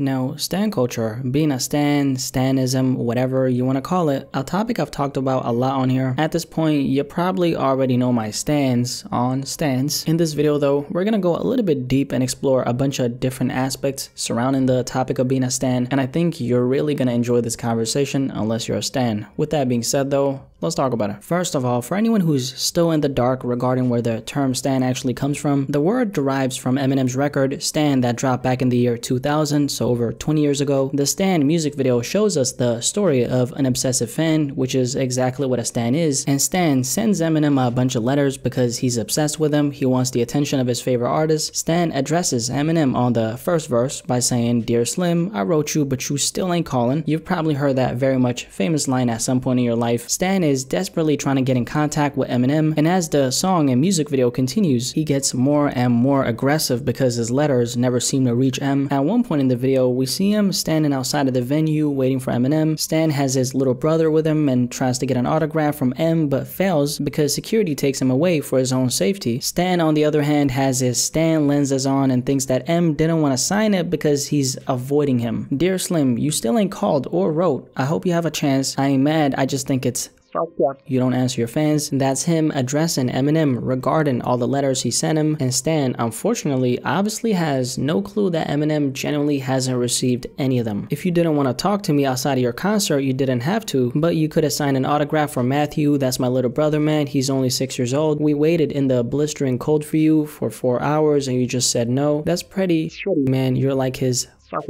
Now, stan culture, being a stan, stanism, whatever you want to call it, a topic I've talked about a lot on here. At this point, you probably already know my stance on stans. In this video though, we're gonna go a little bit deep and explore a bunch of different aspects surrounding the topic of being a stan, and I think you're really gonna enjoy this conversation unless you're a stan. With that being said though, let's talk about it. First of all, for anyone who's still in the dark regarding where the term stan actually comes from, the word derives from Eminem's record Stan that dropped back in the year 2000, so over 20 years ago. The Stan music video shows us the story of an obsessive fan, which is exactly what a stan is, and Stan sends Eminem a bunch of letters because he's obsessed with him. He wants the attention of his favorite artist. Stan addresses Eminem on the first verse by saying, "Dear Slim, I wrote you, but you still ain't calling." You've probably heard that very much famous line at some point in your life. Stan is desperately trying to get in contact with Eminem, and as the song and music video continues, he gets more and more aggressive because his letters never seem to reach M. At one point in the video, we see him standing outside of the venue waiting for Eminem. Stan has his little brother with him and tries to get an autograph from M but fails because security takes him away for his own safety. Stan, on the other hand, has his Stan lenses on and thinks that M didn't want to sign it because he's avoiding him. "Dear Slim, you still ain't called or wrote. I hope you have a chance. I ain't mad, I just think it's you don't answer your fans." That's him addressing Eminem regarding all the letters he sent him, and Stan, unfortunately, obviously has no clue that Eminem genuinely hasn't received any of them. "If you didn't want to talk to me outside of your concert, you didn't have to, but you could have signed an autograph for Matthew. That's my little brother, man. He's only 6 years old. We waited in the blistering cold for you for 4 hours and you just said no. That's pretty shitty, man. You're like his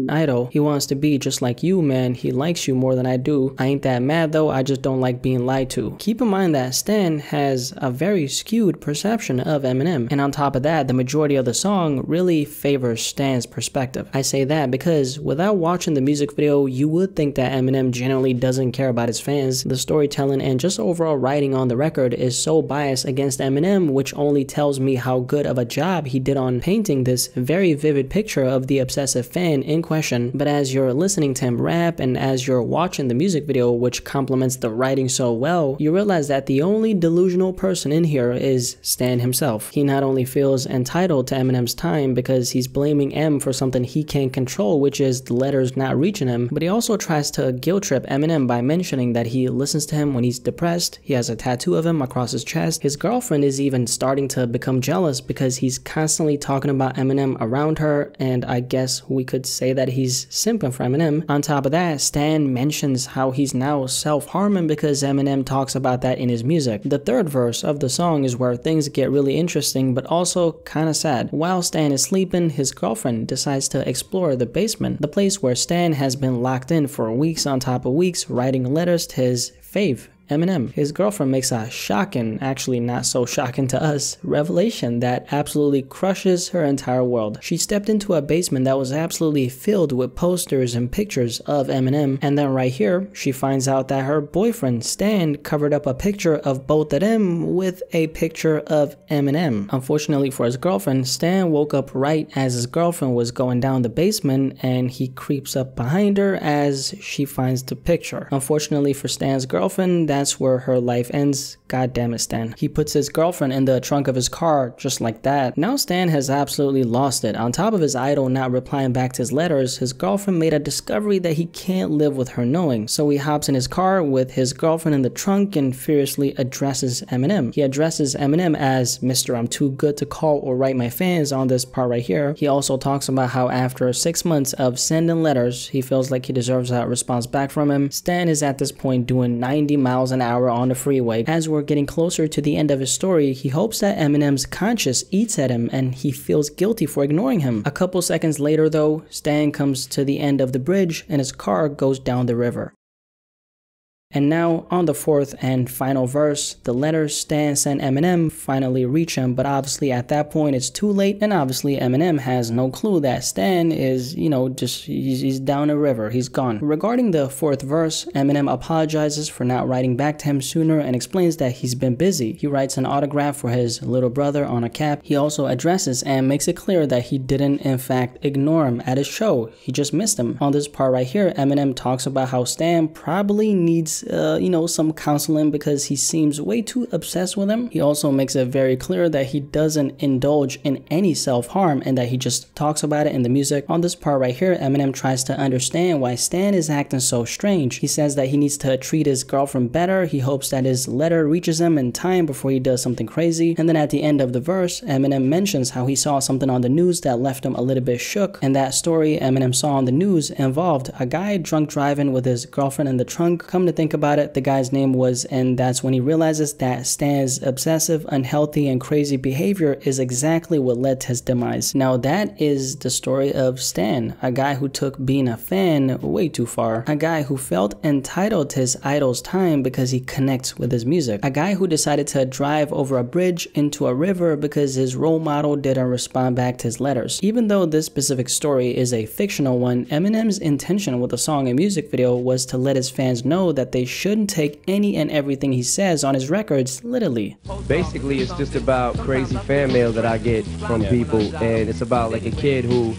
idol. He wants to be just like you, man. He likes you more than I do. I ain't that mad though, I just don't like being lied to." Keep in mind that Stan has a very skewed perception of Eminem, and on top of that, the majority of the song really favors Stan's perspective. I say that because without watching the music video, you would think that Eminem generally doesn't care about his fans. The storytelling and just overall writing on the record is so biased against Eminem, which only tells me how good of a job he did on painting this very vivid picture of the obsessive fan in question. But as you're listening to him rap and as you're watching the music video, which complements the writing so well, you realize that the only delusional person in here is Stan himself. He not only feels entitled to Eminem's time because he's blaming M for something he can't control, which is the letters not reaching him, but he also tries to guilt trip Eminem by mentioning that he listens to him when he's depressed. He has a tattoo of him across his chest. His girlfriend is even starting to become jealous because he's constantly talking about Eminem around her, and I guess we could say that he's simping for Eminem. On top of that, Stan mentions how he's now self-harming because Eminem talks about that in his music. The third verse of the song is where things get really interesting but also kinda sad. While Stan is sleeping, his girlfriend decides to explore the basement, the place where Stan has been locked in for weeks on top of weeks, writing letters to his fave, Eminem. His girlfriend makes a shocking, actually not so shocking to us, revelation that absolutely crushes her entire world. She stepped into a basement that was absolutely filled with posters and pictures of Eminem, and then right here, she finds out that her boyfriend, Stan, covered up a picture of both of them with a picture of Eminem. Unfortunately for his girlfriend, Stan woke up right as his girlfriend was going down the basement, and he creeps up behind her as she finds the picture. Unfortunately for Stan's girlfriend, that's where her life ends. God damn it, Stan. He puts his girlfriend in the trunk of his car just like that. Now Stan has absolutely lost it. On top of his idol not replying back to his letters, his girlfriend made a discovery that he can't live with her knowing. So he hops in his car with his girlfriend in the trunk and furiously addresses Eminem. He addresses Eminem as Mr. I'm too good to call or write my fans on this part right here. He also talks about how after 6 months of sending letters, he feels like he deserves a response back from him. Stan is at this point doing 90 miles an hour on the freeway. As we're getting closer to the end of his story, he hopes that Eminem's conscience eats at him and he feels guilty for ignoring him. A couple seconds later though, Stan comes to the end of the bridge and his car goes down the river. And now, on the fourth and final verse, the letters Stan sent Eminem finally reach him, but obviously at that point it's too late, and obviously Eminem has no clue that Stan is, he's down a river, he's gone. Regarding the fourth verse, Eminem apologizes for not writing back to him sooner and explains that he's been busy. He writes an autograph for his little brother on a cap. He also addresses and makes it clear that he didn't in fact ignore him at his show, he just missed him. On this part right here, Eminem talks about how Stan probably needs needs, some counseling because he seems way too obsessed with him. He also makes it very clear that he doesn't indulge in any self-harm and that he just talks about it in the music. On this part right here, Eminem tries to understand why Stan is acting so strange. He says that he needs to treat his girlfriend better. He hopes that his letter reaches him in time before he does something crazy. And then at the end of the verse, Eminem mentions how he saw something on the news that left him a little bit shook. And that story Eminem saw on the news involved a guy drunk driving with his girlfriend in the trunk. Come to think about it, the guy's name was, and that's when he realizes that Stan's obsessive, unhealthy, and crazy behavior is exactly what led to his demise. Now that is the story of Stan, a guy who took being a fan way too far, a guy who felt entitled to his idol's time because he connects with his music, a guy who decided to drive over a bridge into a river because his role model didn't respond back to his letters. Even though this specific story is a fictional one, Eminem's intention with the song and music video was to let his fans know that they shouldn't take any and everything he says on his records literally. Basically, it's just about crazy fan mail that I get from people, and it's about like a kid who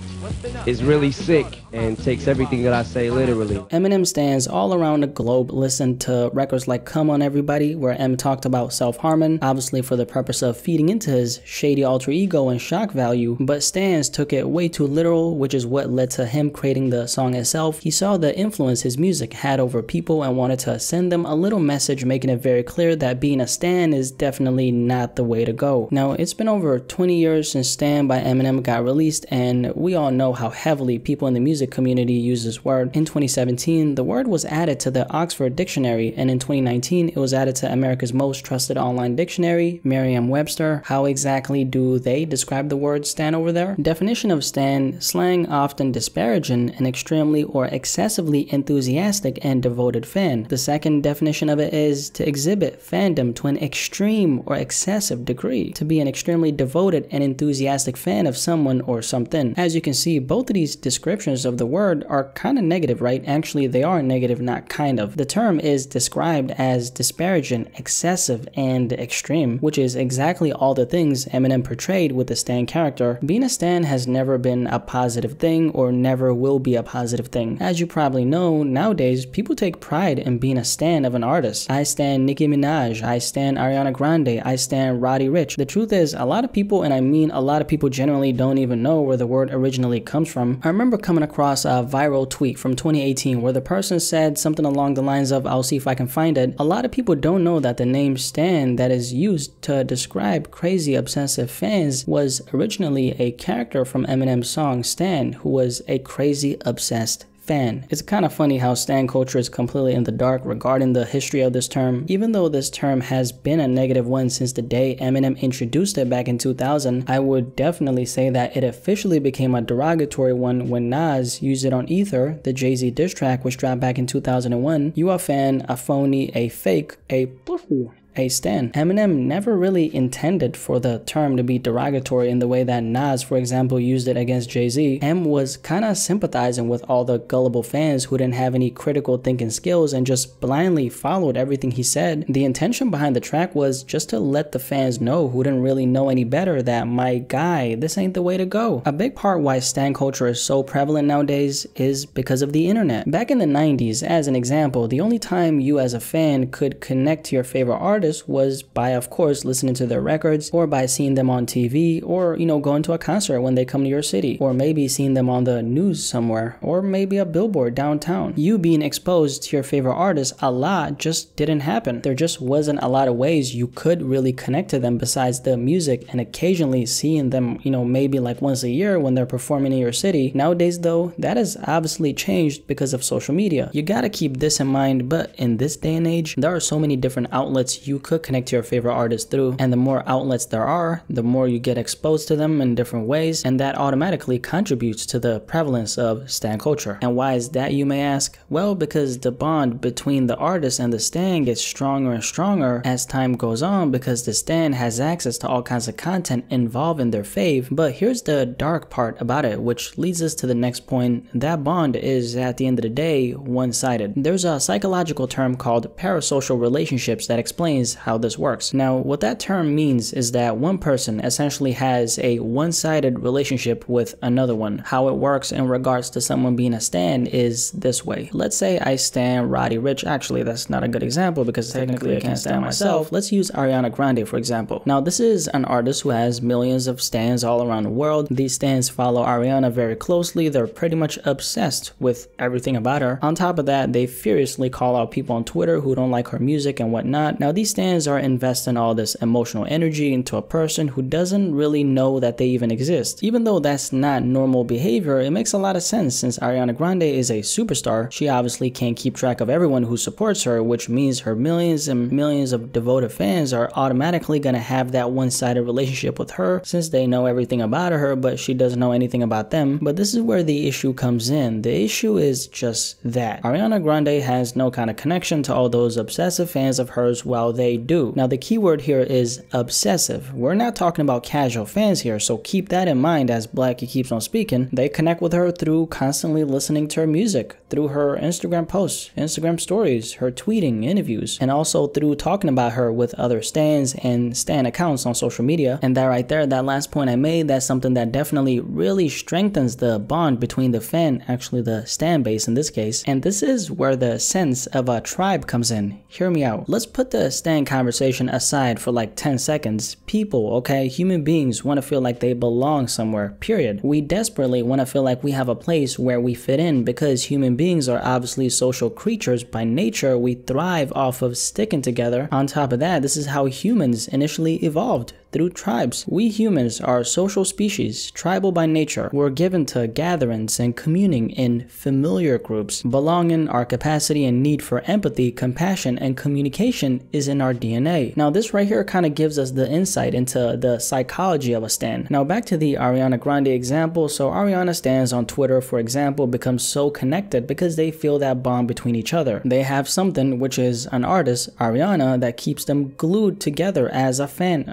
is really sick and takes everything that I say literally. Eminem stands all around the globe listen to records like Come On Everybody, where M talked about self-harming, obviously for the purpose of feeding into his shady alter ego and shock value, but Stans took it way too literal, which is what led to him creating the song itself. He saw the influence his music had over people and wanted to send them a little message making it very clear that being a stan is definitely not the way to go. Now, it's been over 20 years since Stan by Eminem got released, and we all know how heavily people in the music community use this word. In 2017, the word was added to the Oxford Dictionary, and in 2019, it was added to America's most trusted online dictionary, Merriam-Webster. How exactly do they describe the word stan over there? Definition of stan: slang often disparaging, an extremely or excessively enthusiastic and devoted fan. The second definition of it is to exhibit fandom to an extreme or excessive degree, to be an extremely devoted and enthusiastic fan of someone or something. As you can see, both of these descriptions of the word are kind of negative, right? Actually, they are negative, not kind of. The term is described as disparaging, excessive, and extreme, which is exactly all the things Eminem portrayed with the stan character. Being a stan has never been a positive thing or never will be a positive thing. As you probably know, nowadays, people take pride in being a stan of an artist. I stan Nicki Minaj, I stan Ariana Grande, I stan Roddy Ricch. The truth is, a lot of people, and I mean a lot of people generally don't even know where the word originally comes from. I remember coming across a viral tweet from 2018 where the person said something along the lines of, I'll see if I can find it, a lot of people don't know that the name stan that is used to describe crazy obsessive fans was originally a character from Eminem's song Stan, who was a crazy obsessed fan. It's kind of funny how stan culture is completely in the dark regarding the history of this term. Even though this term has been a negative one since the day Eminem introduced it back in 2000, I would definitely say that it officially became a derogatory one when Nas used it on Ether, the Jay-Z diss track which dropped back in 2001. You a fan, a phony, a fake, a stan. Eminem never really intended for the term to be derogatory in the way that Nas, for example, used it against Jay-Z. M was kind of sympathizing with all the gullible fans who didn't have any critical thinking skills and just blindly followed everything he said. The intention behind the track was just to let the fans know who didn't really know any better that, my guy, this ain't the way to go. A big part why stan culture is so prevalent nowadays is because of the internet. Back in the 90s, as an example, the only time you as a fan could connect to your favorite artist was by, of course, listening to their records, or by seeing them on TV, or, going to a concert when they come to your city, or maybe seeing them on the news somewhere, or maybe a billboard downtown. You being exposed to your favorite artist a lot just didn't happen. There just wasn't a lot of ways you could really connect to them besides the music and occasionally seeing them, maybe like once a year when they're performing in your city. Nowadays though, that has obviously changed because of social media. You gotta keep this in mind, but in this day and age, there are so many different outlets you could connect to your favorite artist through, and the more outlets there are, the more you get exposed to them in different ways, and that automatically contributes to the prevalence of stan culture. And why is that, you may ask? Well, because the bond between the artist and the stan gets stronger and stronger as time goes on, because the stan has access to all kinds of content involving their fave. But here's the dark part about it, which leads us to the next point. That bond is, at the end of the day, one-sided. There's a psychological term called parasocial relationships that explains explains how this works. Now, what that term means is that one person essentially has a one-sided relationship with another one. How it works in regards to someone being a stan is this way. Let's say I stan Roddy Ricch. Actually, that's not a good example because technically I can't stan myself. Let's use Ariana Grande for example. Now, this is an artist who has millions of stans all around the world. These stans follow Ariana very closely. They're pretty much obsessed with everything about her. On top of that, they furiously call out people on Twitter who don't like her music and whatnot. Now, these stans are investing all this emotional energy into a person who doesn't really know that they even exist. Even though that's not normal behavior, it makes a lot of sense since Ariana Grande is a superstar. She obviously can't keep track of everyone who supports her, which means her millions and millions of devoted fans are automatically gonna have that one-sided relationship with her since they know everything about her, but she doesn't know anything about them. But this is where the issue comes in. The issue is just that Ariana Grande has no kind of connection to all those obsessive fans of hers while they do. Now, the key word here is obsessive. We're not talking about casual fans here, so keep that in mind as Blackie keeps on speaking. They connect with her through constantly listening to her music, through her Instagram posts, Instagram stories, her tweeting, interviews, and also through talking about her with other stans and stan accounts on social media. And that right there, that last point I made, that's something that definitely really strengthens the bond between the fan, actually the stan base in this case. And this is where the sense of a tribe comes in. Hear me out. Let's put the stan conversation aside for like 10 seconds. People, okay, human beings want to feel like they belong somewhere, period. We desperately want to feel like we have a place where we fit in because human beings are obviously social creatures by nature. We thrive off of sticking together. On top of that, this is how humans initially evolved, through tribes. We humans are social species, tribal by nature. We're given to gatherings and communing in familiar groups. Belonging, our capacity and need for empathy, compassion, and communication is in our DNA. Now, this right here kind of gives us the insight into the psychology of a stan. Now, back to the Ariana Grande example. So Ariana stans on Twitter, for example, become so connected because they feel that bond between each other. They have something, which is an artist, Ariana, that keeps them glued together as a fan.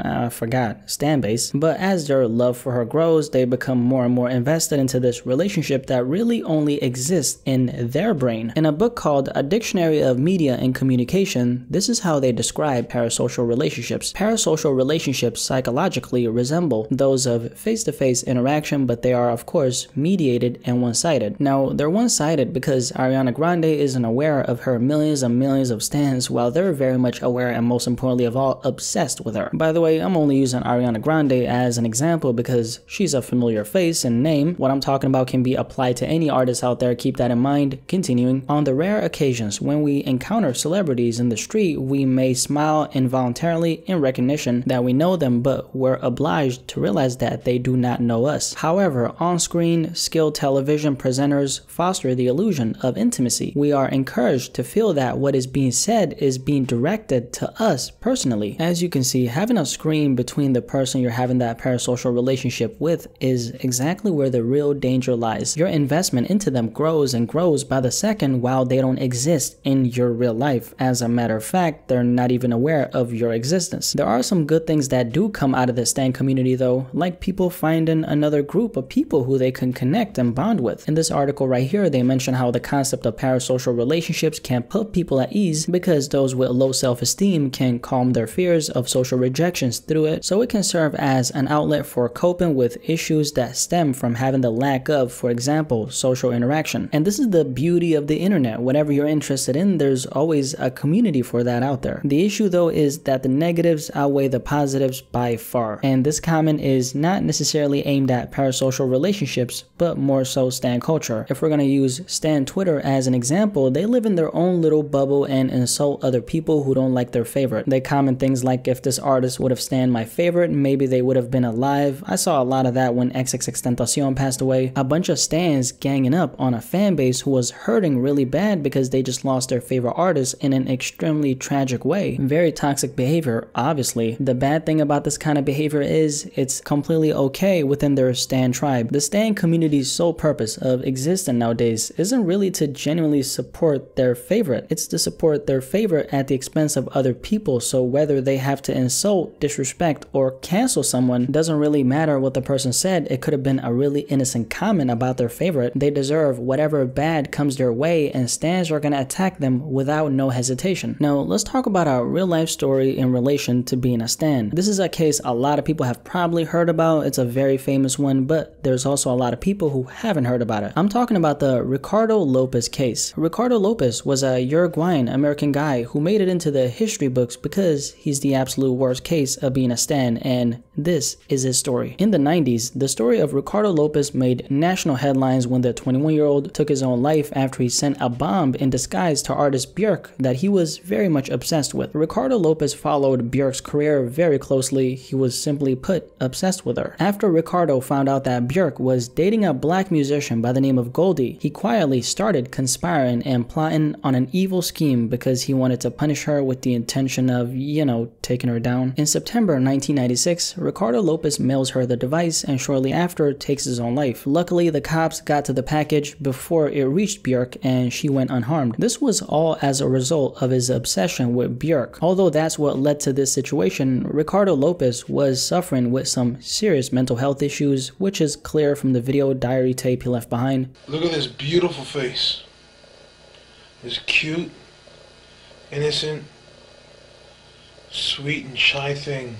Stan base. But as their love for her grows, they become more and more invested into this relationship that really only exists in their brain. In a book called A Dictionary of Media and Communication, this is how they describe parasocial relationships. Parasocial relationships psychologically resemble those of face-to-face interaction, but they are of course mediated and one-sided. Now, they're one-sided because Ariana Grande isn't aware of her millions and millions of stans, while they're very much aware and most importantly of all, obsessed with her. By the way, I'm only using Ariana Grande as an example because she's a familiar face and name. What I'm talking about can be applied to any artist out there, keep that in mind. Continuing, on the rare occasions when we encounter celebrities in the street, we may smile involuntarily in recognition that we know them, but we're obliged to realize that they do not know us. However, on-screen, skilled television presenters foster the illusion of intimacy. We are encouraged to feel that what is being said is being directed to us personally. As you can see, having a screen between the person you're having that parasocial relationship with is exactly where the real danger lies. Your investment into them grows and grows by the second while they don't exist in your real life. As a matter of fact, they're not even aware of your existence. There are some good things that do come out of the stan community though, like people finding another group of people who they can connect and bond with. In this article right here, they mention how the concept of parasocial relationships can put people at ease because those with low self-esteem can calm their fears of social rejections through it, so it can serve as an outlet for coping with issues that stem from having the lack of, for example, social interaction. And this is the beauty of the internet. Whatever you're interested in, there's always a community for that out there. The issue though is that the negatives outweigh the positives by far. And this comment is not necessarily aimed at parasocial relationships, but more so stan culture. If we're gonna use stan Twitter as an example, they live in their own little bubble and insult other people who don't like their favorite. They comment things like, if this artist would have stan my favorite, maybe they would have been alive. I saw a lot of that when XXXTentacion passed away. A bunch of stans ganging up on a fan base who was hurting really bad because they just lost their favorite artist in an extremely tragic way. Very toxic behavior, obviously. The bad thing about this kind of behavior is it's completely okay within their stan tribe. The stan community's sole purpose of existing nowadays isn't really to genuinely support their favorite. It's to support their favorite at the expense of other people, so whether they have to insult, disrespect, disrespect or cancel someone, doesn't really matter what the person said. It could have been a really innocent comment about their favorite. They deserve whatever bad comes their way, and stans are gonna attack them without no hesitation. Now let's talk about a real life story in relation to being a stan. This is a case a lot of people have probably heard about. It's a very famous one, but there's also a lot of people who haven't heard about it. I'm talking about the Ricardo Lopez case. Ricardo Lopez was a Uruguayan American guy who made it into the history books because he's the absolute worst case of being a stan, and this is his story. In the 90s, the story of Ricardo Lopez made national headlines when the 21-year-old took his own life after he sent a bomb in disguise to artist Björk that he was very much obsessed with. Ricardo Lopez followed Björk's career very closely. He was simply put obsessed with her. After Ricardo found out that Björk was dating a black musician by the name of Goldie, he quietly started conspiring and plotting on an evil scheme because he wanted to punish her with the intention of, you know, taking her down. In September 1996, Ricardo Lopez mails her the device and shortly after takes his own life. Luckily, the cops got to the package before it reached Björk and she went unharmed. This was all as a result of his obsession with Björk. Although that's what led to this situation, Ricardo Lopez was suffering with some serious mental health issues, which is clear from the video diary tape he left behind. Look at this beautiful face. This cute, innocent, sweet and shy thing.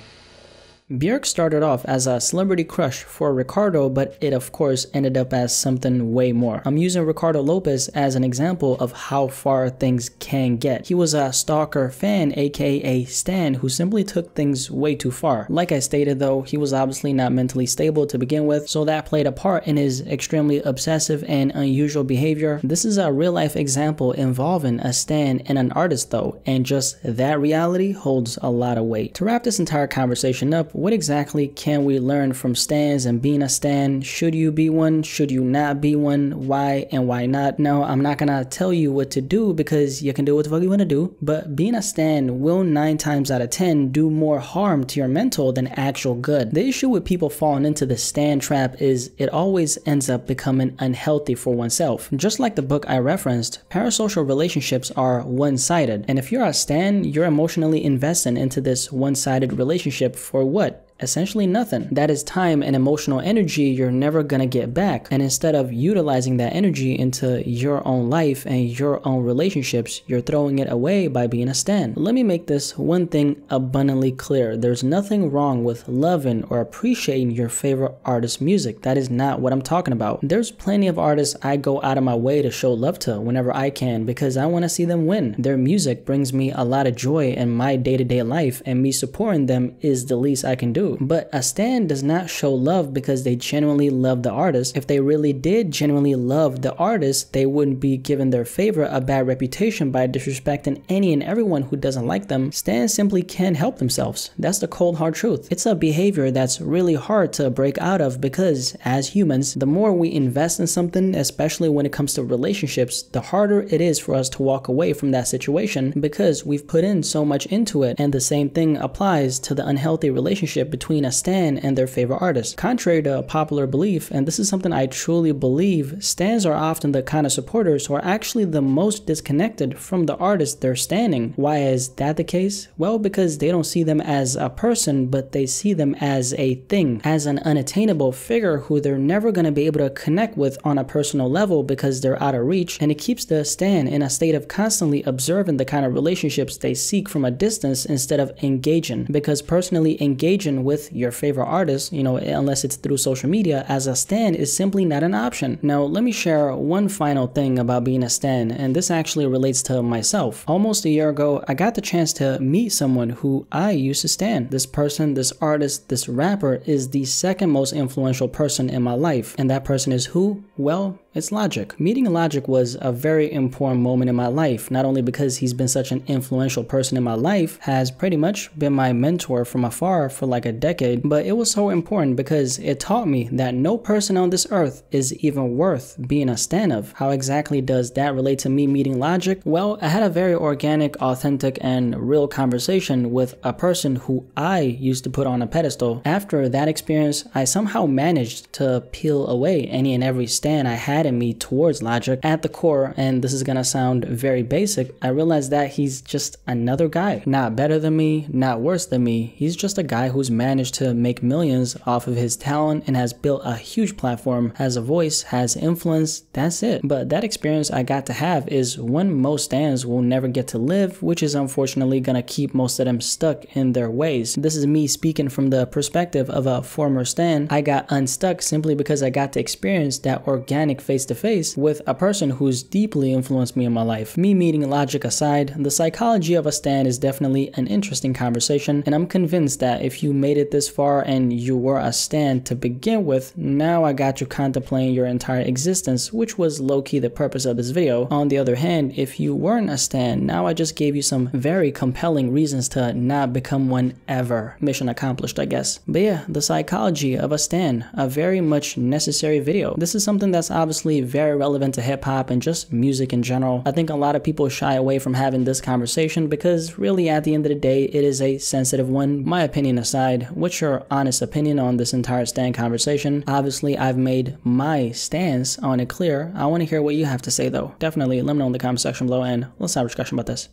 Björk started off as a celebrity crush for Ricardo, but it of course ended up as something way more. I'm using Ricardo Lopez as an example of how far things can get. He was a stalker fan, aka stan, who simply took things way too far. Like I stated though, he was obviously not mentally stable to begin with, so that played a part in his extremely obsessive and unusual behavior. This is a real life example involving a stan and an artist though, and just that reality holds a lot of weight. To wrap this entire conversation up, what exactly can we learn from stans and being a stan? Should you be one? Should you not be one? Why and why not? No, I'm not gonna tell you what to do because you can do what the fuck you wanna do, but being a stan will 9 times out of 10 do more harm to your mental than actual good. The issue with people falling into the stan trap is it always ends up becoming unhealthy for oneself. Just like the book I referenced, parasocial relationships are one-sided, and if you're a stan, you're emotionally investing into this one-sided relationship for what? Essentially nothing. That is time and emotional energy you're never gonna get back, and instead of utilizing that energy into your own life and your own relationships, you're throwing it away by being a stan. Let me make this one thing abundantly clear. There's nothing wrong with loving or appreciating your favorite artist's music. That is not what I'm talking about. There's plenty of artists I go out of my way to show love to whenever I can because I want to see them win. Their music brings me a lot of joy in my day-to-day life, and me supporting them is the least I can do. But a stan does not show love because they genuinely love the artist. If they really did genuinely love the artist, they wouldn't be giving their favorite a bad reputation by disrespecting any and everyone who doesn't like them. Stans simply can't help themselves. That's the cold hard truth. It's a behavior that's really hard to break out of because as humans, the more we invest in something, especially when it comes to relationships, the harder it is for us to walk away from that situation because we've put in so much into it. And the same thing applies to the unhealthy relationship between a stan and their favorite artist. Contrary to popular belief, and this is something I truly believe, stans are often the kind of supporters who are actually the most disconnected from the artist they're standing. Why is that the case? Well, because they don't see them as a person, but they see them as a thing, as an unattainable figure who they're never going to be able to connect with on a personal level because they're out of reach, and it keeps the stan in a state of constantly observing the kind of relationships they seek from a distance instead of engaging, because personally engaging with your favorite artist, you know, unless it's through social media, as a stan is simply not an option. Now, let me share one final thing about being a stan, and this actually relates to myself. Almost a year ago, I got the chance to meet someone who I used to stan. This person, this artist, this rapper is the second most influential person in my life, and that person is who? Well, it's Logic. Meeting Logic was a very important moment in my life, not only because he's been such an influential person in my life, has pretty much been my mentor from afar for like a decade, but it was so important because it taught me that no person on this earth is even worth being a stan of. How exactly does that relate to me meeting Logic? Well, I had a very organic, authentic, and real conversation with a person who I used to put on a pedestal. After that experience, I somehow managed to peel away any and every stan stand I had in me towards Logic. At the core, and this is gonna sound very basic, I realized that he's just another guy. Not better than me, not worse than me. He's just a guy who's managed to make millions off of his talent and has built a huge platform, has a voice, has influence. That's it. But that experience I got to have is one most stans will never get to live, which is unfortunately gonna keep most of them stuck in their ways. This is me speaking from the perspective of a former stan. I got unstuck simply because I got to experience that organic face-to-face with a person who's deeply influenced me in my life. Me meeting Logic aside, the psychology of a stan is definitely an interesting conversation, and I'm convinced that if you made it this far and you were a stan to begin with, now I got you contemplating your entire existence, which was low-key the purpose of this video. On the other hand, if you weren't a stan, now I just gave you some very compelling reasons to not become one ever. Mission accomplished, I guess. But yeah, the psychology of a stan, a very much necessary video. This is something that's obviously very relevant to hip-hop and just music in general. I think a lot of people shy away from having this conversation because really at the end of the day, it is a sensitive one. My opinion aside, what's your honest opinion on this entire stan conversation? Obviously, I've made my stance on it clear. I want to hear what you have to say though. Definitely let me know in the comment section below and let's have a discussion about this.